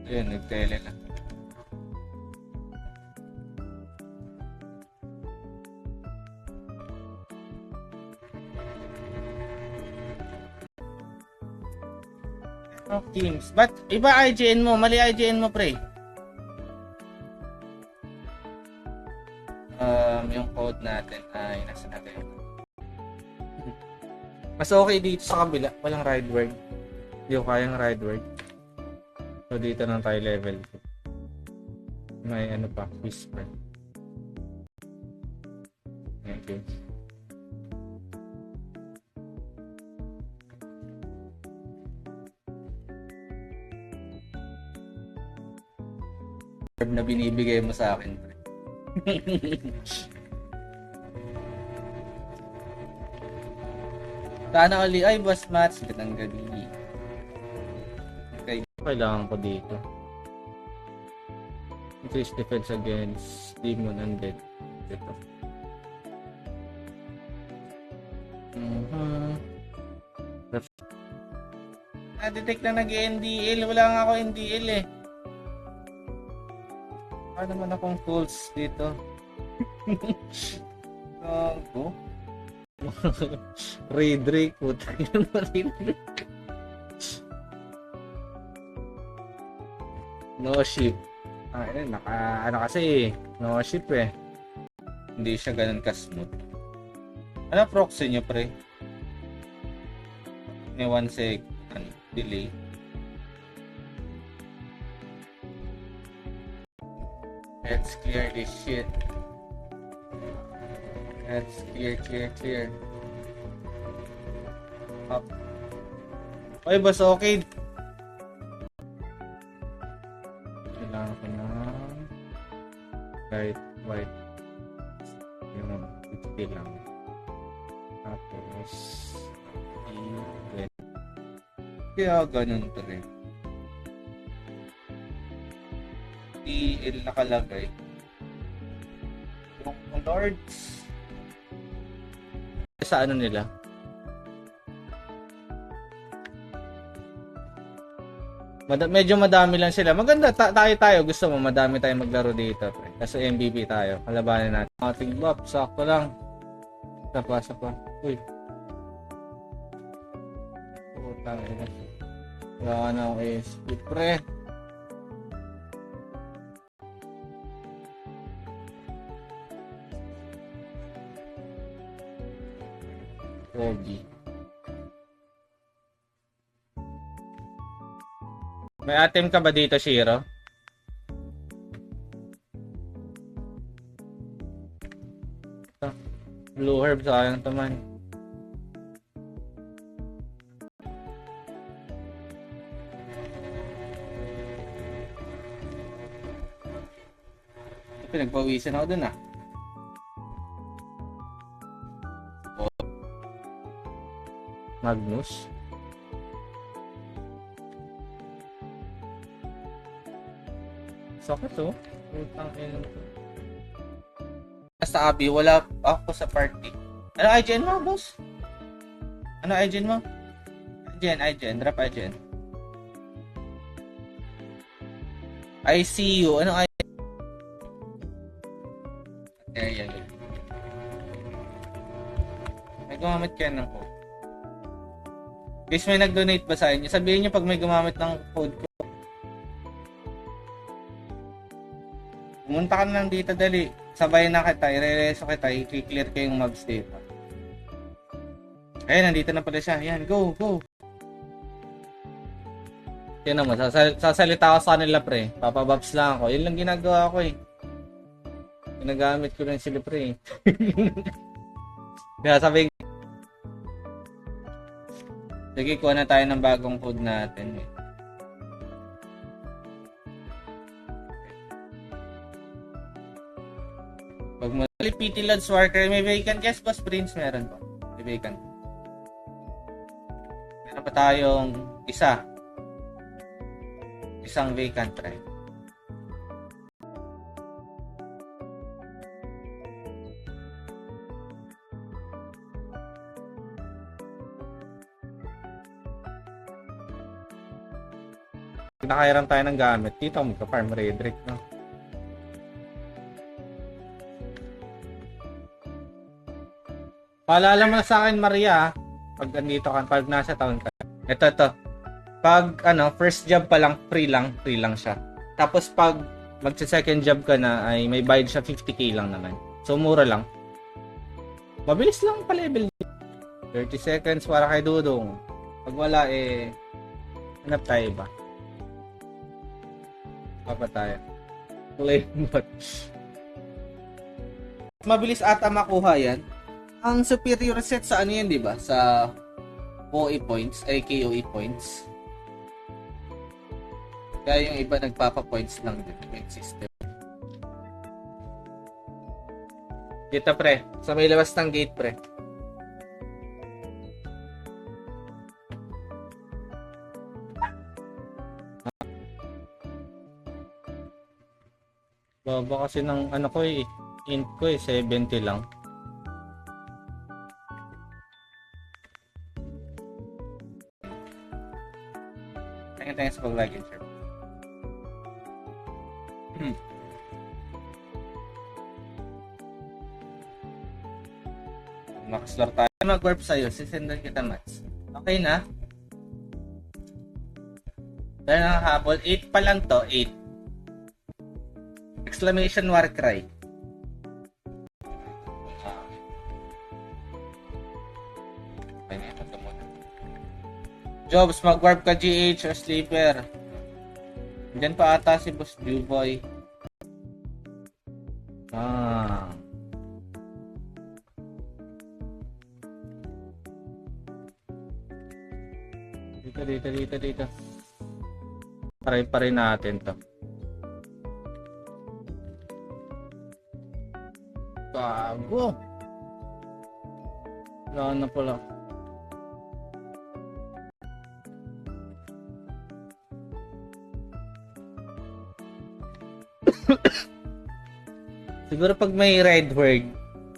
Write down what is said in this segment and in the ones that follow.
Yun, nagtele na. Oh, Teams. Ba't iba IGN mo? Mali IGN mo, pre. Yung code natin ay nasa natin. Mas okay dito sa kabila. Walang ride word. Hindi ko kayang ride word. So dito lang tayo level 2. May ano pa, whisper. Okay. Na binibigay mo sa akin. Sana uli, ay boss Mats, gandang gabi. Okay, kailangan ko dito. Increase defense against demon undead. Dito. Na-detect na nag-NDL. Wala nga ako NDL eh. Ano naman akong tools dito? Go. Raid Drake. Puta yun pa rin. No ship. Ano kasi no ship eh. Hindi siya ganun ka-smooth. Ano proxy nyo pre? May 1 sec delay. Let's clear this shit. Let's clear. Up. Oy, boss, okay. Kailangan ko na white. Yung HP lang. Tapos kaya ganun to rin. TL nakalagay. Yung lords sa ano nila? Medyo madami lang sila. Maganda tayo. Gusto mo madami tayong maglaro dito. Kasi MVP tayo. Kalabanin natin. Ating buff. Sakto lang. Sa pa. Uy. Putang ina. Wala na ako SP. Pre. Pogi. May item ka ba dito, Shiro? Blue herb, sayang to man. Pinagpawisan ako dun ah. Magnus. Sakit to. Putang ina to. Basta Abi, wala ako sa party. Ano IGN mo, boss? Ano IGN mo? IGN. Drop IGN. I see you. Ano IGN? Yan. May gumamit kayo ng code. Guys, may nag-donate ba sa inyo? Sabihin nyo pag may gumamit ng code ko. Pumunta ka na lang dito, dali. Sabay na kita, i-rereso kita, i-clear ko yung mobs dito. Ayun, nandito na pala siya. Ayan, go. Yan naman, sasalita ako sa kanila, pre. Papababs lang ako. Yun lang ginagawa ko eh. Ginagamit ko lang sila, pre. Kaya sabi, sige, kuha na tayo ng bagong code natin eh. Pag mo PT Lods Worker, may vacant. Yes, boss Prince, meron pa. May vacant. Meron pa tayong isang vacant, right? nakairam tayo ng gamit, dito ako magka-farm Redrick, no? Paalala mo na sa akin, Maria, pag andito ka, pag nasa town ka. Ito. Pag, first job pa lang, free lang siya. Tapos pag magsa-second job ka na, ay may bayad siya 50k lang naman. So, mura lang. Mabilis lang pa-level. 30 seconds para kay Dudong. Pag wala, hanap tayo ba? Papa tayo. Play bot. Mabilis ata makuha yan. Ang superior set sa ano yan, di ba? Sa OE points, ay KOE points. Kaya yung iba nagpapa-points lang din. Point system. Dito pre, sa may labas ng gate pre. Baba kasi ng ano ko int ko 70 lang. Thanks sa pag-like and share. Max-lore tayo. Mag-warp sa'yo. Sisendan kita, Mats. Okay na? Dahil nakahabol. 8 pa lang to. 8. Exclamation war cry. Jobs, mag-warp ka GH o sleeper. Diyan pa ata si Boss Duboy. Dito. Paray natin to. Gago. Wala na pala. Siguro pag may red word,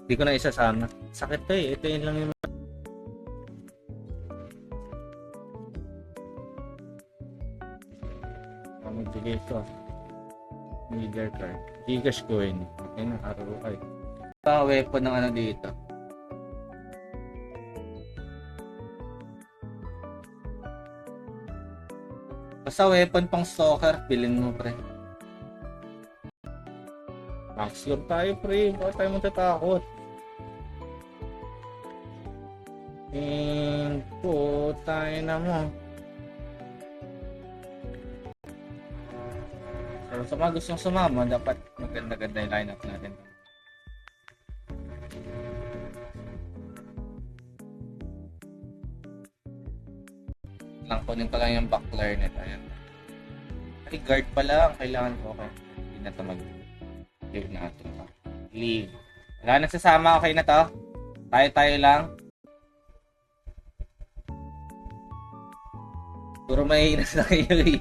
di ko na isasama. Sakit to eh. Ito yun lang yung magbigay ko. Media card. Gcash coin. Okay na, ROI. Weapon ng ano dito. Basta weapon pang stalker, bilhin mo pre. Max lore tayo pre, bakit tayo matatakot? And po tayo na mo. So sa mga gustong sumama, dapat maganda-ganda yung lineup natin. Lang kunin ko lang yung back clarinet. Ayan. Ay, guard pala ang kailangan ko. Okay. Hindi na ito mag-leave natin. Leave. Wala nagsasama. Okay na to. Tayo lang. Puro mahihinas na kayo eh.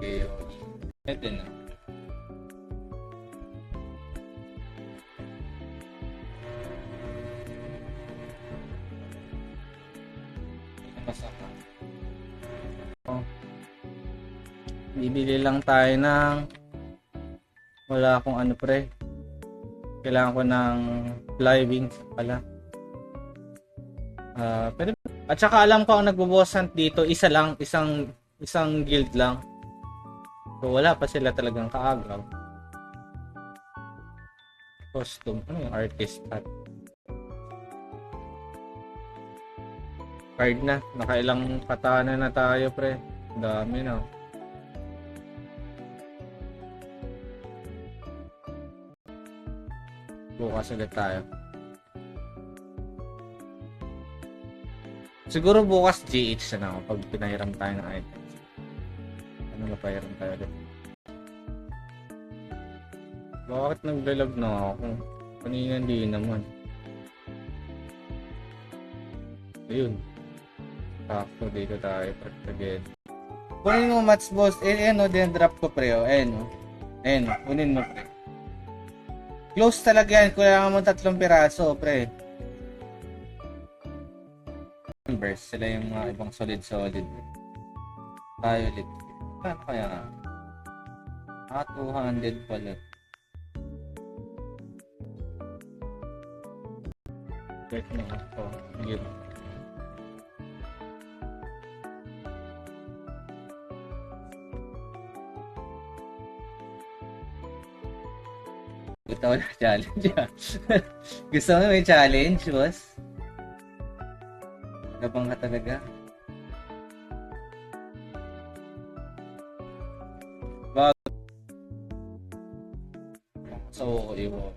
Okay. Ito na. Bibili lang tayo ng wala akong ano pre. Kailangan ko ng fly wings pala. Pero at saka alam ko ang nagbo-boss hunt dito isang guild lang. So wala pa sila talagang kaagaw. Costume, ano yung artist hat? Card na, nakailang katana na tayo pre. Dami na. Bukas ulit tayo. Siguro bukas GH na ako pag pinahiram tayo ng items. Ano na pahiram tayo ulit? Bakit naglalag na ako? Kanina hindi naman. Ayun. Sakto dito tayo. Again. Kunin mo match boss. Ayan o. Din drop ko pre o. Ayan o. Ayan o. Kunin mo pre. Close talaga yan. Kailangan mo 3 piraso, pre. members. Sila yung mga ibang solid. Tayo ulit. Paano kaya? 200 pala. Check mo ako. Yun. Gusto ko na challenge. Gusto mo may challenge, boss? Gabang ka talaga. So, iwo.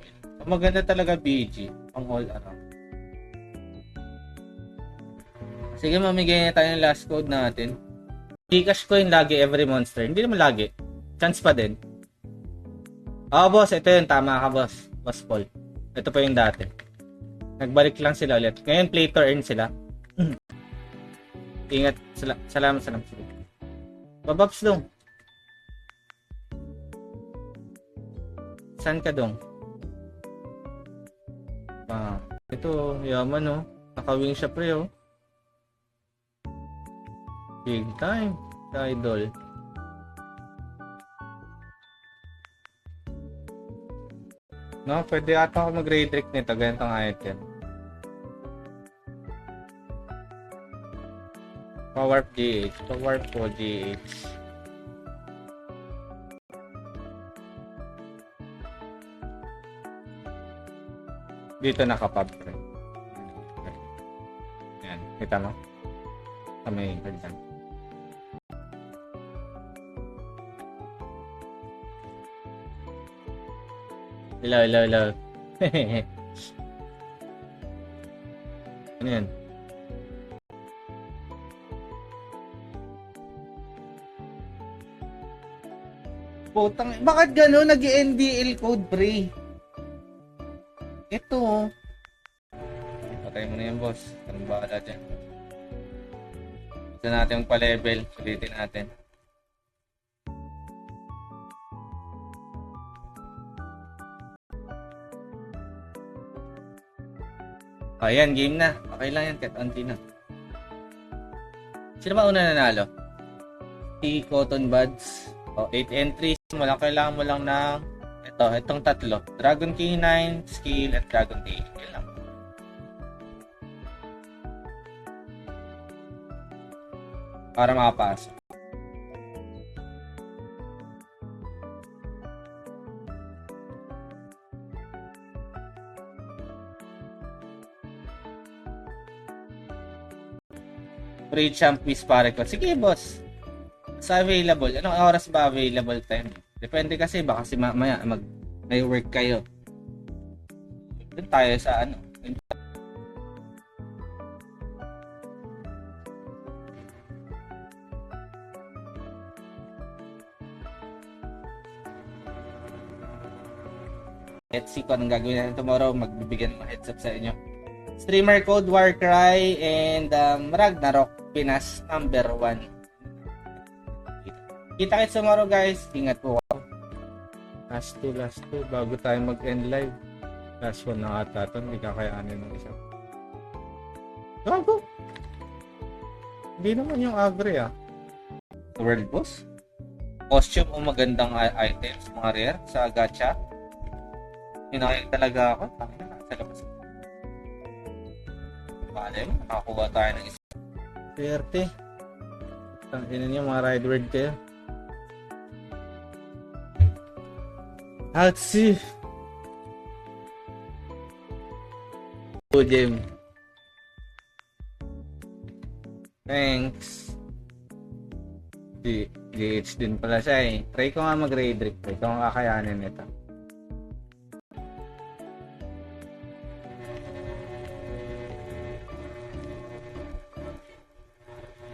Maganda talaga BG. Ang all around. Sige, mamigay na tayo ng last code natin. Gcash coin lagi every monster. Hindi naman lagi. Chance pa din. Boss. Ito yun. Tama ka, boss. Boss Paul. Ito pa yung dati. Nagbalik lang sila ulit. Ngayon, play to earn sila. Ingat. Salamat. Bababs dong. Saan ka dong? Ito. Yaman, oh. Nakawing siya, pre, oh. Big time. Idol. No, pwede ata ako mag-raid trick nito. Ganitong item. Power GH. Power po GH. Dito nakapab. Yan. Kita mo? May hagdan. Hello. Ano yan? Putang, bakit gano'n? Nag-NDL code, pre? Ito. Patay mo na yan, boss. Anong bahala dyan? Gusto natin yung pa-level. Sulitin natin. Ayan, game na. Okay lang yan, kahit anti na. Sino ba una nanalo? Cotton Buds. 8 entries. Kailangan mo lang ng itong tatlo. Dragon K9, Skill, at Dragon K8. Lang. Para makapasok. Free champ quiz pare ko. Sige, boss. Sa available. Anong oras ba available time? Depende kasi baka si mamaya may work kayo. Doon tayo sa ano. Let's see kung anong gagawin natin tomorrow. Magbibigyan ng heads up sa inyo. Streamer code Warcry and Ragnarok Pinas number 1. Kita-kits tomorrow, guys. Ingat po. Last two bago tayo mag-end live. Last one na ata ito. Hindi kakayanin ng isa. Gago! Hindi naman yung agri, World boss? Costume o magandang items, mga rare sa gacha. Hinakit talaga ako. Tangin na, sa labas. Malay mo, nakakuha tayo ng isa. Swerte. Tangin niyo, mga ride word kayo. Atsi. Jim. Thanks. GH din pala siya Try ko nga mag-raid trick. Try ko nga kakayanin nito.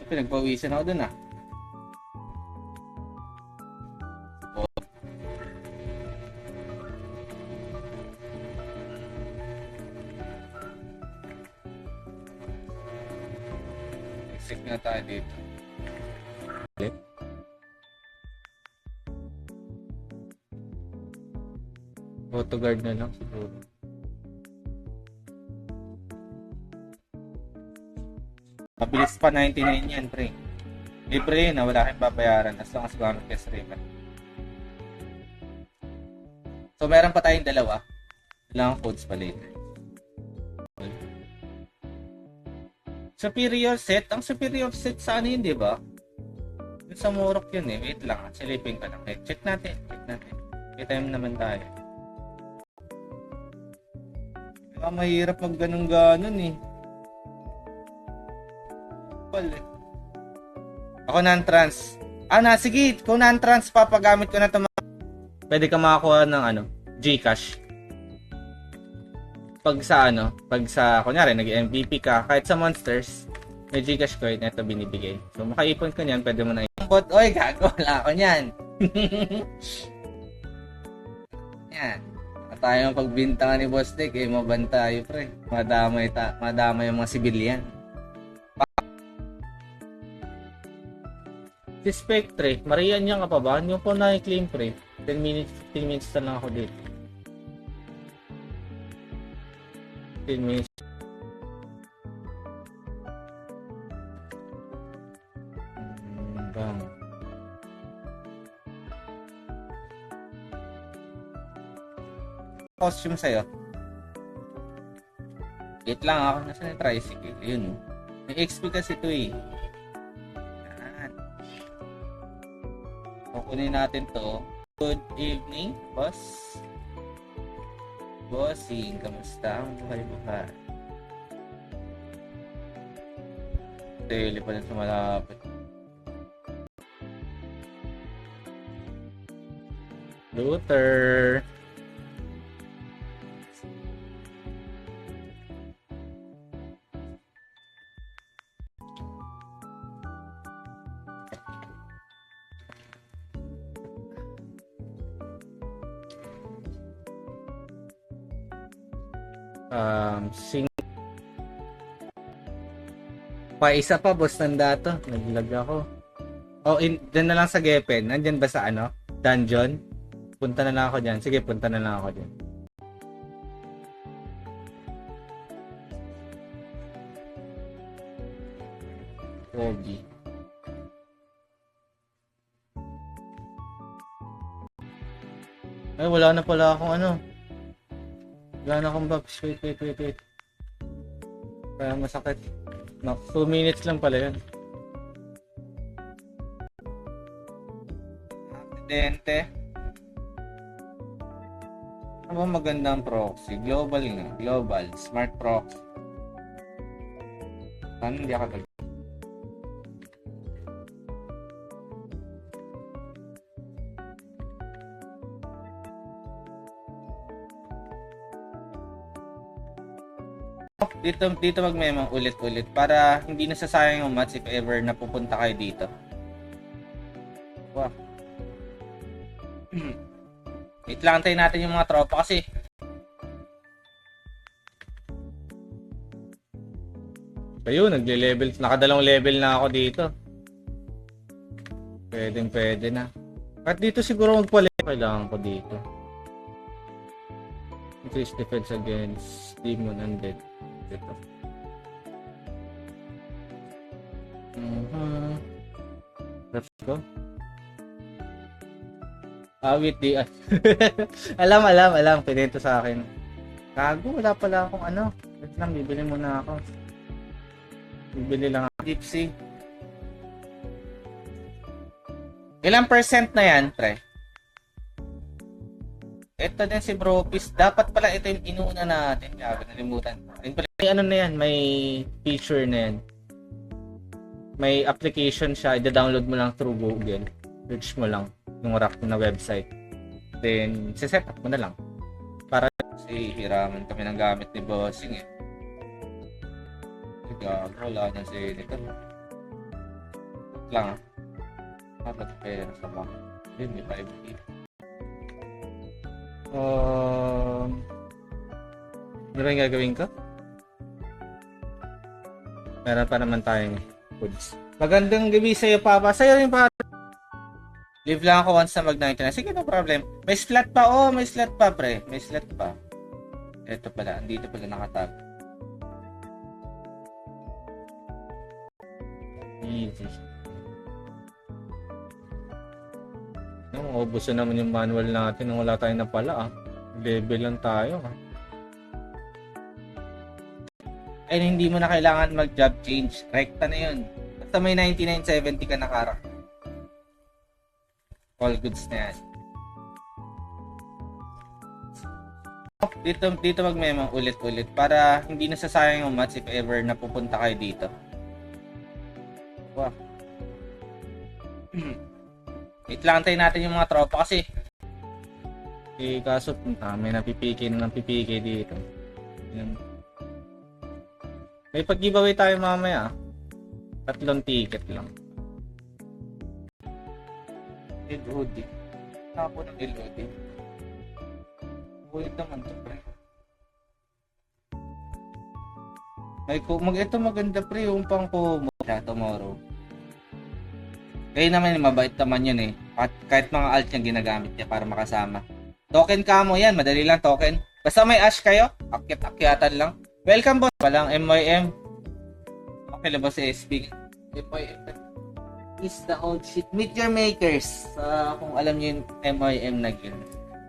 Pinagpawisan ako dun Exit na tayo dito. Auto guard na lang siguro. Mabilis pa 99 yan, pre. Libre yun, wala kayong babayaran as long as gamit kayo sa Raven. So, meron pa tayong dalawa. Dalawang codes pa later. Superior set? Ang superior set sa ano yun, di ba? Yung sa Morok yun eh. Wait lang, silipin ko lang. Check natin. Kita naman tayo. Mahirap mag ganun eh. Ako non-trans. Sige, kung non-trans papagamit ko na ito. Pwede ka makakuha ng GCash. Pag sa kunyari nag-MVP ka, kahit sa Monsters, may GCash coin, ito binibigay. So makaipon ka niyan, pwede mo na i-import. Oy, gago, wala ako niyan. Yan. Tayo pagbintangan ni Boss Dick, maban tayo, pre. Madamay yung mga civilian. Si Spectre, Marian niya ka pa ba? Yung po na-claim, pre. 10 minutes na lang ako dito. 10 minutes. Bang. Costume sa'yo. Wait lang ako. Nasaan yung tricycle? Yun. May XP kasi ito eh. Yan. Kukunin natin to. Good evening, boss. Bossing, kamusta ang buhay-buhay? Tele pa rin sa malapit. Luther. Isa pa, boss, tanda to. Naglag ako. Dyan na lang sa Gepen. Nandyan ba sa dungeon? Punta na lang ako dyan. Sige, punta na lang ako dyan. Pogi. Ay, wala na pala akong wala na akong buffs. Wait. Kaya masakit. 2 minutes lang pala yun. Aksidente. Ano ba magandang proxy? Global nga. Global. Smart proxy. Paano hindi ako dito mag-memo ulit-ulit para hindi nasasayang yung mats if ever napupunta kayo dito. Wow. Wait lang, antayin natin yung mga tropa kasi ayun, nagle-level, nakadalawang level na ako dito. Pwede na. At dito siguro kailangan ko dito. Increase defense against demon undead. Ito. Let's go. With the alam, pinento sa akin. Kago, wala pala akong Wait lang, bibili muna ako. Bibili lang ako. Deep sea. Ilang percent na yan, pre? Ito din si Bropis. Dapat pala ito yung inuuna natin. Kaya nalimutan. May feature na yan. May application siya. I-download mo lang through Google. Search mo lang yung rack na website. Then, set up mo na lang. Para kasi hiraman kami ng gamit ni Bossing eh. Wala na si nito. Lang. Dapat pera sa bank. Yun, may 5K. Ano ba yung gagawin ko? Meron pa naman tayong foods. Magandang gabi sa'yo, Papa. Sa'yo rin, Papa. Live lang ako once na mag-99. Sige, no problem. May slot pa. May slot pa, pre. May slot pa. Ito pala. Andito pala nakatag. Easy. No, ubos na naman yung manual natin nung wala tayong napala ah. Level lang tayo ah. And hindi mo na kailangan mag-job change. Rekta na yun. Basta may 9970 ka na karakter. All goods na yan. Dito mag-memo ulit-ulit para hindi nasasayang yung mats if ever napupunta kayo dito. Wow. Wait lang, antayin natin yung mga tropa kasi kaso may napipiki dito. Yan. May pag-giveaway tayo mamaya. 3 ticket lang. LOD. Tapo ng LOD. Ulit naman to, pre. Ito maganda, pre. Yung pang Kumo tomorrow. Kaya naman, mabait naman yun eh. At kahit mga alt yung ginagamit niya para makasama. Token camo yan. Madali lang token. Basta may ash kayo, akyat-akyatan lang. Welcome boss. Walang MYM. Okay lang ba si SB? MYM is the old shit. Meet your makers. Kung alam niyo yung MYM na yun.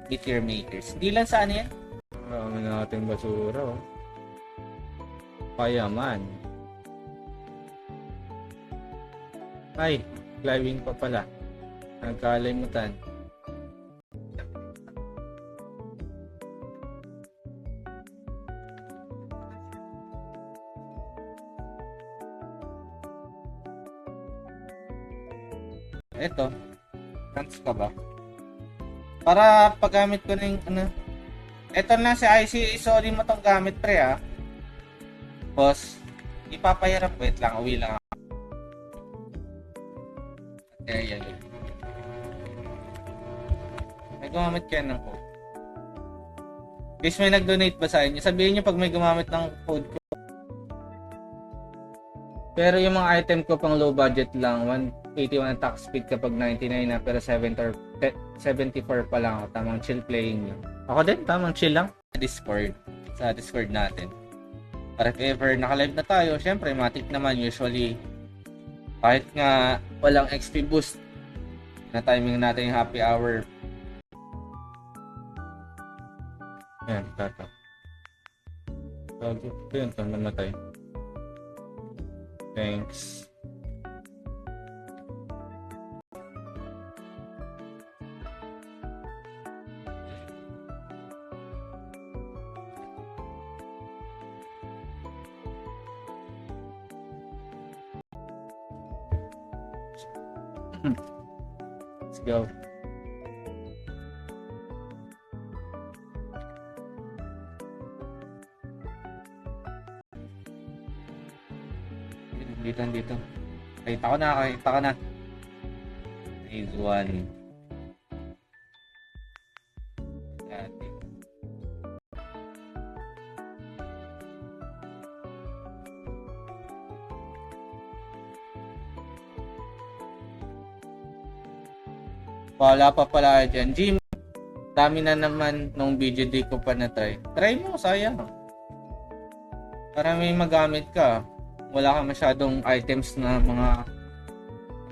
Meet your makers. Hindi lang sa ano yan? Marami natin basura oh. Payaman. Ay, climbing pa pala. Nagkalimutan. Ito, chance ka ba? Para paggamit ko na yung ano. Ito na si IC, sorry mo tong gamit pre ah. Boss, ipapahirap, wait lang, uwi lang ako. Yan. May gumamit kayo ng code. Guys, may nag-donate ba sa inyo? Sabihin nyo pag may gumamit ng code ko. Pero yung mga item ko pang low budget lang, 181 attack speed kapag 99 na, pero 74 pa lang ako. Tamang chill playing lang. Ako din, tamang chill lang. Sa Discord natin. Para if ever naka-live na tayo, syempre matik naman usually. Kahit nga walang XP boost, na timing natin yung happy hour. Yan, tata. Yun, namatay. Thanks. Let's go. Dito. Kita ko na. Phase 1. Wala pa pala dyan. Jim, dami na naman nung video di ko pa na-try. Try mo, sayang. Para may magamit ka. Wala ka masyadong items na mga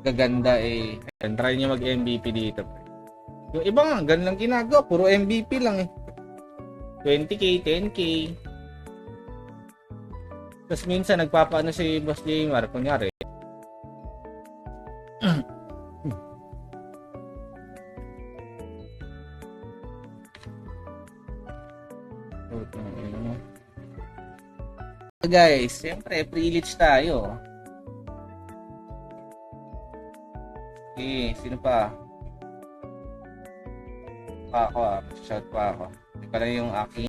gaganda eh. Ayan, try nyo mag-MVP dito. Yung iba nga, ganun lang ginagawa. Puro MVP lang eh. 20k, 10k. Tapos minsan nagpapaano si Boss Jaymar. Kunyari. Guys, siyempre privilege tayo. Okay, sino pa? Shout pa ako. Ito pala yung aking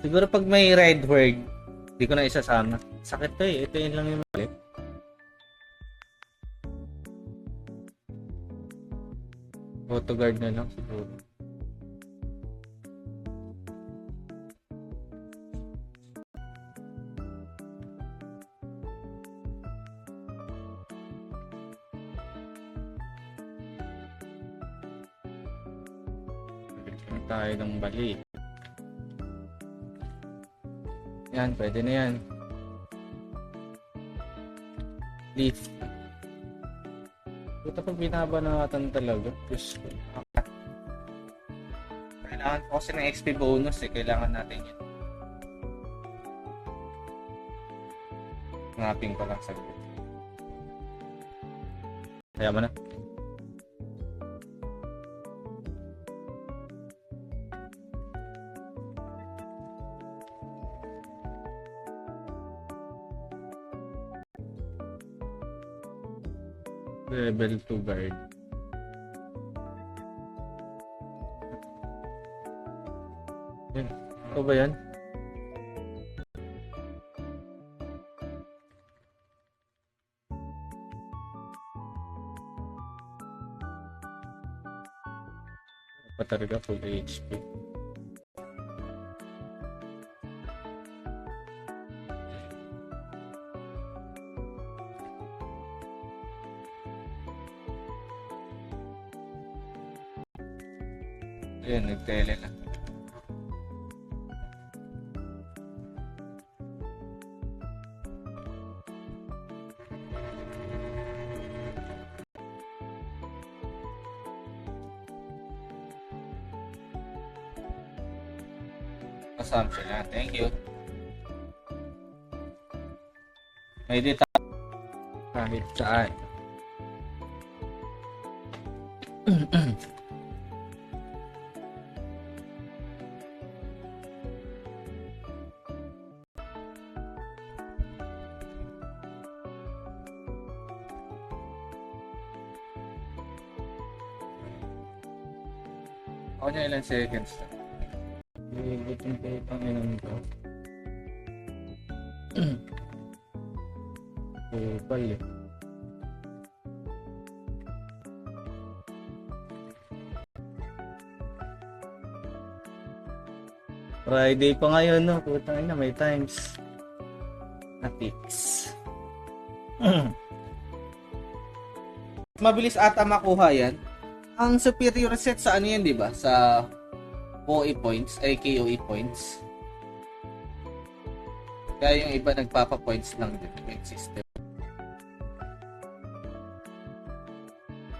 siguro pag may red word, hindi ko na isasama. Sakit to eh. Ito yun lang yung mali. Auto guard na lang siguro. Tayo ng bali. Yan, pwede na yan. Leaf. Ito pag binabanatan talaga. Diyos ko. Kailangan ko kasi ng XP bonus eh. Kailangan natin yun. Ngaping ko lang saglit. Kaya mo na. Level 2 guard. Yan. Ito ba yan? Pa talaga full HP. Ayan, nagtele na. Assumption na. Thank you. May data kahit saan. Ako niya ilang seconds na. Gutom ko itang inan ko. Kupal eh. Friday pa ngayon no. Putang ina, may times. Natix. Mabilis ata makuha yan. Ang superior set sa ano yan, di ba? Sa OE points, ay KOE points. Kaya yung iba nagpapa-points lang din yung system.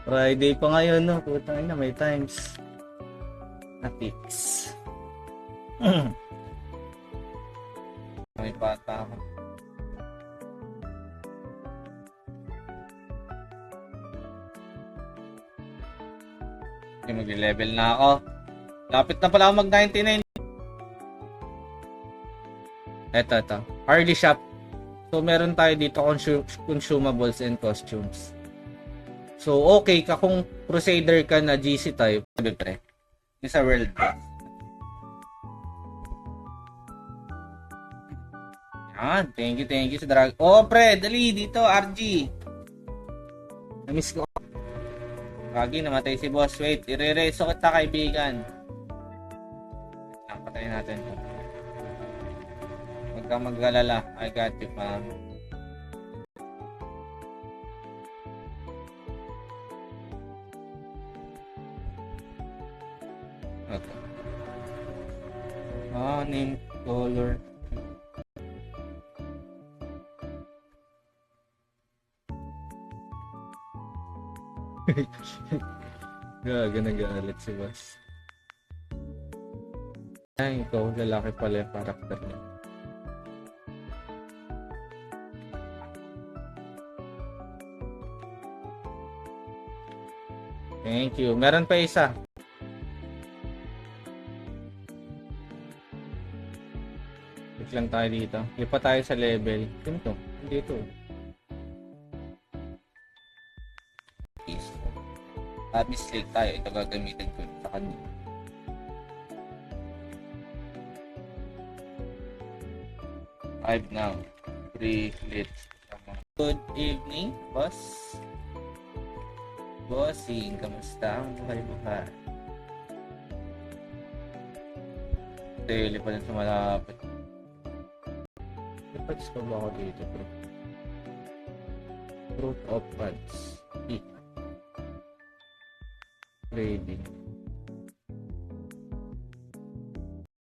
Friday pa ngayon, no? Putang ina, may times. Natix. May bata ako. Okay, mag-level na ako. Lapit na pala ako mag-99. Ito. Hardy Shop. So, meron tayo dito consumables and costumes. So, okay ka kung Crusader ka na GC type. Pre. Yung sa World Pass. Yan. Thank you sa drag. Oh, pre. Dali. Dito, RG. Na-miss ko. Lagi namatay si boss. Wait, ire-reso kita kaibigan. Patayin natin ito. Huwag kang mag-alala. I got you, ma'am. Okay. Name, color. Gaga, nag-aalit si boss. Ay, ikaw, lalaki pala yung karakter niya. Thank you. Meron pa isa. Click lang tayo dito. Lipat tayo sa level. Sino to? Dito. Mistake tayo. Ito gagamitin ko sa kanya. Five now. 3 let's. Good evening, boss. Bossing, kamusta ang buhay-buhay? Daily pa rin sa malapit. Lipat pa ba ako dito, bro? Fruit of Buds. Trading.